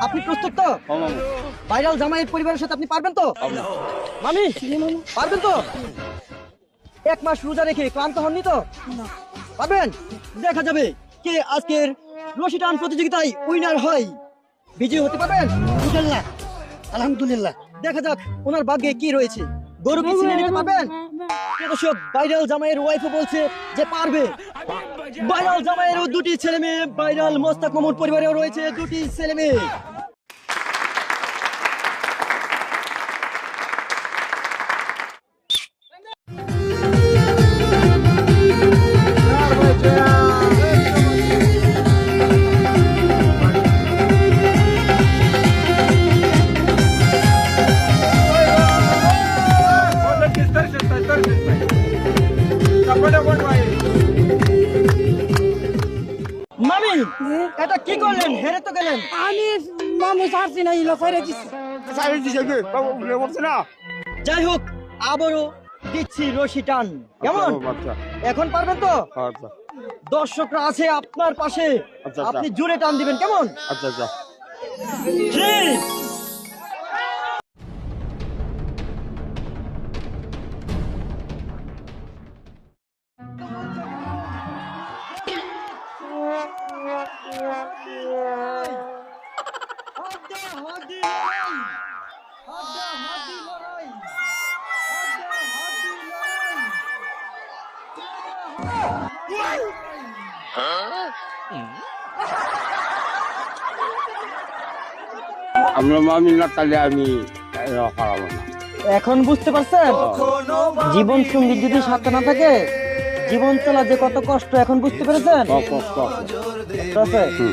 আপনি প্রস্তুত তো? ভাইরাল জামাইয়ের পরিবারের সাথে আপনি পারবেন তো? মামি পারবেন তো? এক মাস রোজা রেখে ক্লান্ত হননি তো? পারবেন? দেখা যাবে কে আজকের রশি টান প্রতিযোগিতায় উইনার হয়। বিজয়ী হতে পারবেন? আলহামদুলিল্লাহ আলহামদুলিল্লাহ। দেখা যাক ওনার ভাগ্যে কি রয়েছে। গরু কি ছিনে নিতে পারবেন? দর্শক, ভাইরাল জামাইয়ের ওয়াইফও বলছে যে পারবে। ভাইরাল জামাইয়েরও দুটি ছেলে মেয়ে, ভাইরাল মোস্তাক মামুর পরিবারেও রয়েছে দুটি ছেলে মেয়ে। মামি এটা কি করলেন? হেরে তো গেলেন। আমি মামু ছাড়ছি না, ইলো ফেরে দিছি। যাই হোক, আবারও দিচ্ছি রশি টান। কেমন? এখন পারবেন তো? দর্শকরা আছে আপনার পাশে, আপনি জোরে টান দিবেন। কেমন? Three, আমরা মামি না তাহলে আমি হারাবো না। এখন বুঝতে পারছেন জীবন সঙ্গী যদি সাথে না থাকে জীবন চলা যে কত কষ্ট, এখন বুঝতে পেরেছেন? কষ্ট আছে। আছে?